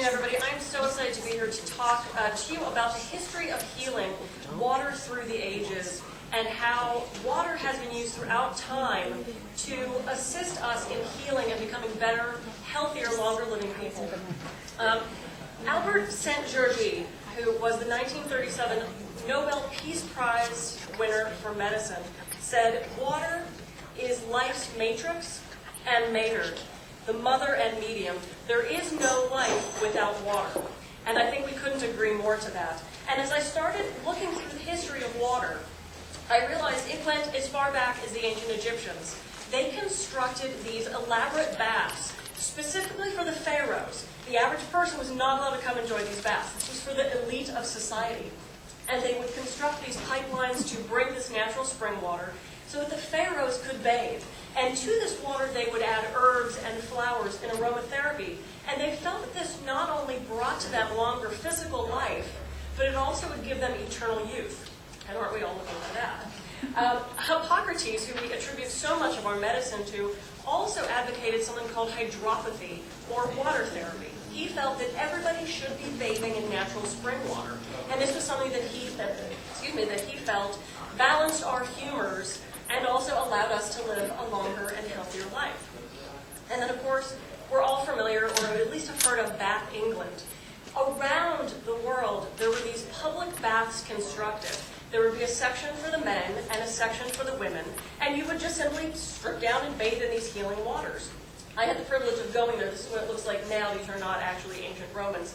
afternoon, everybody. I'm so excited to be here to talk to you about the history of healing water through the ages and how water has been used throughout time to assist us in healing and becoming better, healthier, longer living people. Albert Szent-Györgyi, who was the 1937 Nobel Peace Prize winner for medicine, said, "Water is life's matrix and mater, the mother and medium. There is no life without water." And I think we couldn't agree more to that. And as I started looking through the history of water, I realized it went as far back as the ancient Egyptians. They constructed these elaborate baths specifically for the pharaohs. The average person was not allowed to come enjoy these baths. This was for the elite of society. And they would construct these pipelines to bring this natural spring water so that the pharaohs could bathe. And to this water they would add herbs and flowers and aromatherapy. And they felt that this not only brought to them longer physical life, but it also would give them eternal youth. And aren't we all looking for that? Hippocrates, who we attribute so much of our medicine to, also advocated something called hydropathy, or water therapy. He felt that everybody should be bathing in natural spring water. And this was something that he felt balanced our humors and also allowed us to live a longer and healthier life. And then, of course, we're all familiar, or at least have heard of, Bath England. Around the world, there were these public baths constructed. There would be a section for the men and a section for the women, and you would just simply strip down and bathe in these healing waters. I had the privilege of going there. This is what it looks like now. These are not actually ancient Romans.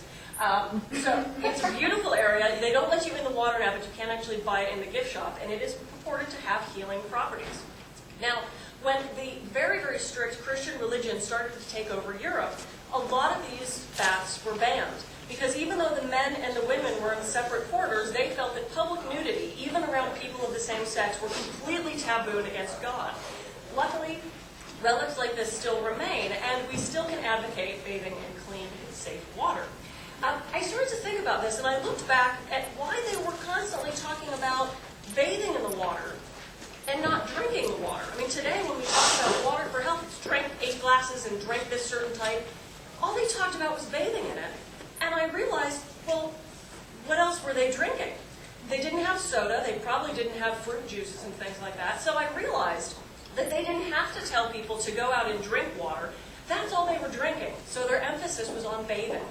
So it's a beautiful area. They don't let you in the water now, but you can actually buy it in the gift shop, and it is purported to have healing properties. Now, when the very, very strict Christian religion started to take over Europe, a lot of these baths were banned. Because even though the men and the women were in separate quarters, they felt that public nudity, even around people of the same sex, were completely tabooed against God. Luckily, relics like this still remain, and we still can advocate bathing in clean and safe water. I started to think about this, and I looked back at why they were constantly talking about bathing in the water and not drinking the water. I mean, today when we talk about water for health, it's drink 8 glasses and drink this certain type. All they talked about was bathing in it. And I realized, well, what else were they drinking? They didn't have soda. They probably didn't have fruit juices and things like that. So I realized that they didn't have to tell people to go out and drink water. That's all they were drinking. So their emphasis was on bathing.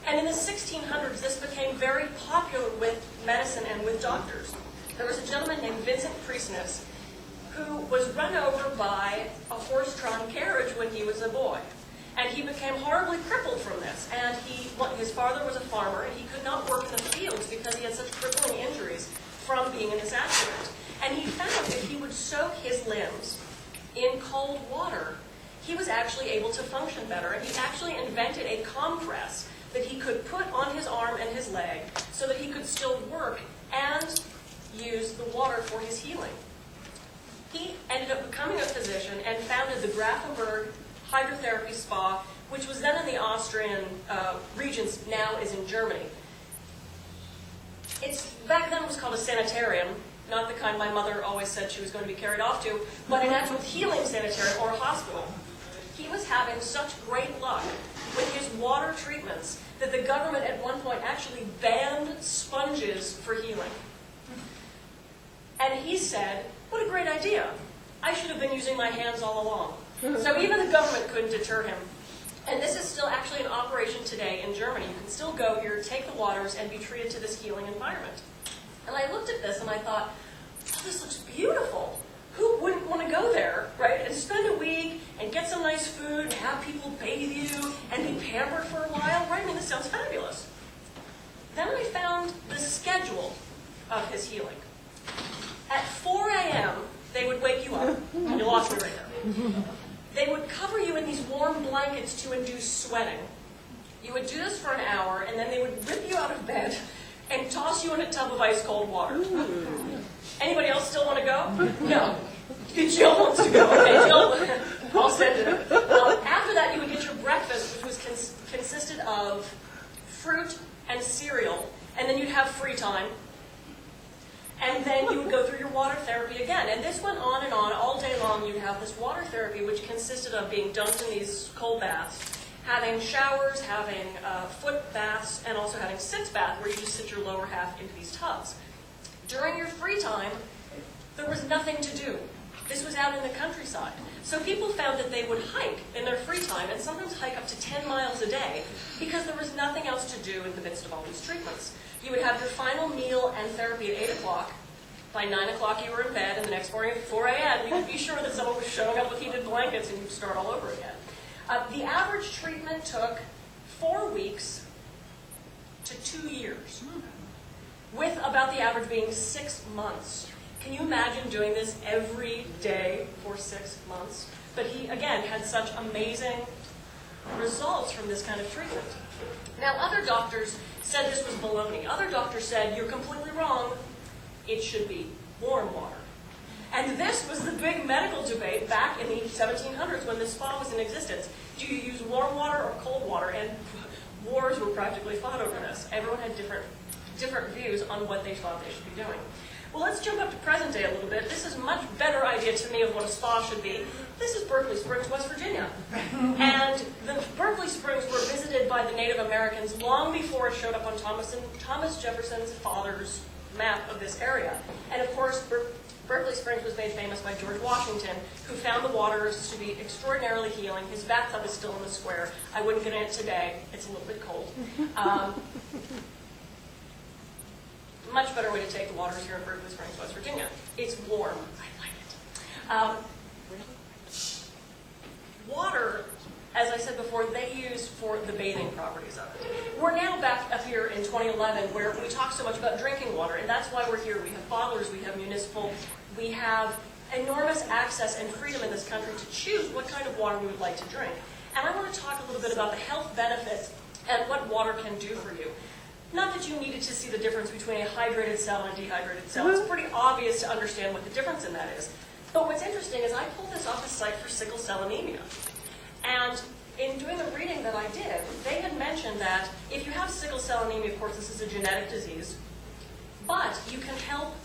And in the 1600s, this became very popular with medicine and with doctors. There was a gentleman named Vincent Priestness who was run over by a horse-drawn carriage when he was a boy. And he became horribly crippled from this. And his father was a farmer, and he could not work in the fields because he had such crippling injuries from being in this accident. And he found if he would soak his limbs in cold water, he was actually able to function better. And he actually invented a compress that he could put on his arm and his leg so that he could still work and use the water for his healing. He ended up becoming a physician and founded the Grafenberg Hydrotherapy Spa, which was then in the Austrian regions, now is in Germany. Back then it was called a sanitarium, not the kind my mother always said she was going to be carried off to, but an actual healing sanitarium or a hospital. He was having such great luck with his water treatments that the government at one point actually banned sponges for healing. And he said, what a great idea. I should have been using my hands all along. So even the government couldn't deter him. And this is still actually in operation today in Germany. You can still go here, take the waters, and be treated to this healing environment. And I looked at this and I thought, oh, this looks beautiful. Who wouldn't want to go there, right? And spend a week and get some nice food, and have people bathe you, and be pampered for a while, right? I mean, this sounds fabulous. Then I found the schedule of his healing. At 4 a.m., they would wake you up. You lost me right there. They would cover you in these warm blankets to induce sweating. You would do this for an hour, and then they would rip you out of bed and toss you in a tub of ice-cold water. Anybody else still want to go? No. Jill wants to go. Okay, Jill, I'll send it. After that, you would get your breakfast, which was consisted of fruit and cereal, and then you'd have free time. And then you would go through your water therapy again. And this went on all day long. You'd have this water therapy, which consisted of being dunked in these cold baths. having showers, having foot baths, and also having sitz bath, where you just sit your lower half into these tubs. During your free time, there was nothing to do. This was out in the countryside. So people found that they would hike in their free time, and sometimes hike up to 10 miles a day, because there was nothing else to do in the midst of all these treatments. You would have your final meal and therapy at 8 o'clock. By 9 o'clock you were in bed, and the next morning at 4 a.m. you would be sure that someone was showing up with heated blankets, and you'd start all over again. The average treatment took 4 weeks to 2 years, with about the average being 6 months. Can you imagine doing this every day for 6 months? But he, again, had such amazing results from this kind of treatment. Now, other doctors said this was baloney. Other doctors said, you're completely wrong. It should be warm water. And this was the big medical debate back in the 1700s when the spa was in existence. Do you use warm water or cold water? And wars were practically fought over this. Everyone had different views on what they thought they should be doing. Well, let's jump up to present day a little bit. This is a much better idea to me of what a spa should be. This is Berkeley Springs, West Virginia. And the Berkeley Springs were visited by the Native Americans long before it showed up on Thomas Jefferson's father's map of this area. And of course, Berkeley Springs was made famous by George Washington, who found the waters to be extraordinarily healing. His bathtub is still in the square. I wouldn't get in it today. It's a little bit cold. Much better way to take the waters here in Berkeley Springs, West Virginia. It's warm. I like it. Water, as I said before, they use for the bathing properties of it. We're now back up here in 2011 where we talk so much about drinking water, and that's why we're here. We have bottlers, we have municipal, we have enormous access and freedom in this country to choose what kind of water we would like to drink. And I want to talk a little bit about the health benefits and what water can do for you. Not that you needed to see the difference between a hydrated cell and a dehydrated cell. It's pretty obvious to understand what the difference in that is. But what's interesting is I pulled this off the site for sickle cell anemia. And in doing the reading that I did, they had mentioned that if you have sickle cell anemia, of course, this is a genetic disease, but you can help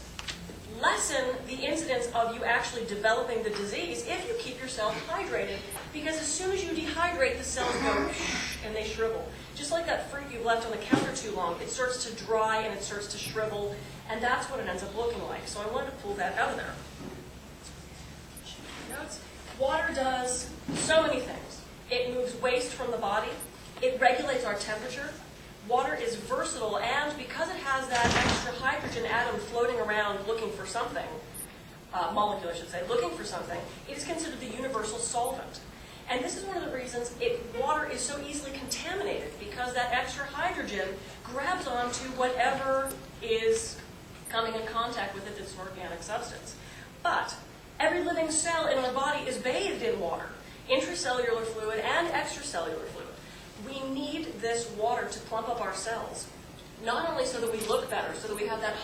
lessen the incidence of you actually developing the disease if you keep yourself hydrated, because as soon as you dehydrate, the cells go and they shrivel. Just like that fruit you've left on the counter too long, it starts to dry and it starts to shrivel, and that's what it ends up looking like. So I wanted to pull that out of there. Water does so many things. It moves waste from the body. It regulates our temperature. Water is versatile, and because it has that extra hydrogen atom floating around looking for something, molecule I should say, looking for something, it is considered the universal solvent. And this is one of the reasons water is so easily contaminated, because that extra hydrogen grabs onto whatever is coming in contact with it that's an organic substance. But every living cell in our body is bathed in water, intracellular fluid and extracellular fluid. We need this water to plump up our cells, not only so that we look better, so that we have that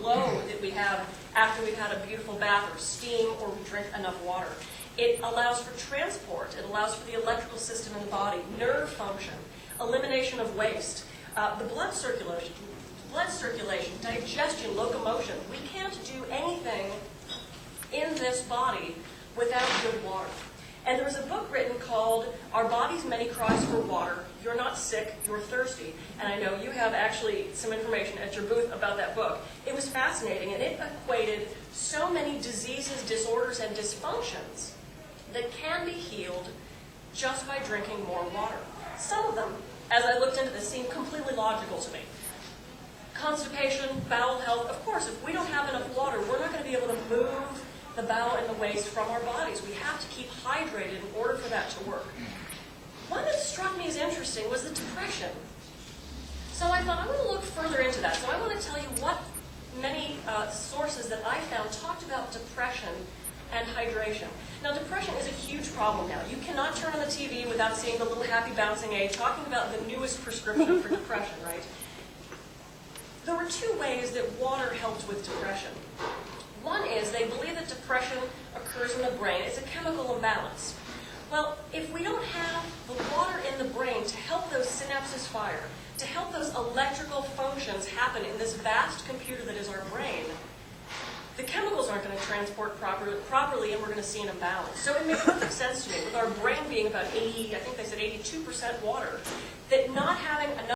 glow that we have after we've had a beautiful bath or steam or we drink enough water. It allows for transport. It allows for the electrical system in the body, nerve function, elimination of waste, the blood circulation, digestion, locomotion. We can't do anything in this body without good water. And there was a book written called Our Body's Many Cries for Water. You're not sick, you're thirsty. And I know you have actually some information at your booth about that book. It was fascinating, and it equated so many diseases, disorders, and dysfunctions that can be healed just by drinking more water. Some of them, as I looked into this, seemed completely logical to me. Constipation, bowel health, of course, if we don't have enough water, we're not going to be able to move the bowel and the waste from our bodies. We have to keep hydrated in order for that to work. One that struck me as interesting was the depression. So I thought, I want to look further into that. So I want to tell you what many sources that I found talked about depression and hydration. Now, depression is a huge problem now. You cannot turn on the TV without seeing the little happy bouncing egg talking about the newest prescription for depression, right? There were two ways that water helped with depression. One is they believe that depression occurs in the brain. It's a chemical imbalance. Well, if we don't have the water in the brain to help those synapses fire, to help those electrical functions happen in this vast computer that is our brain, the chemicals aren't going to transport properly, and we're going to see an imbalance. So it made perfect sense to me, with our brain being about 80, I think they said 82% water, that not having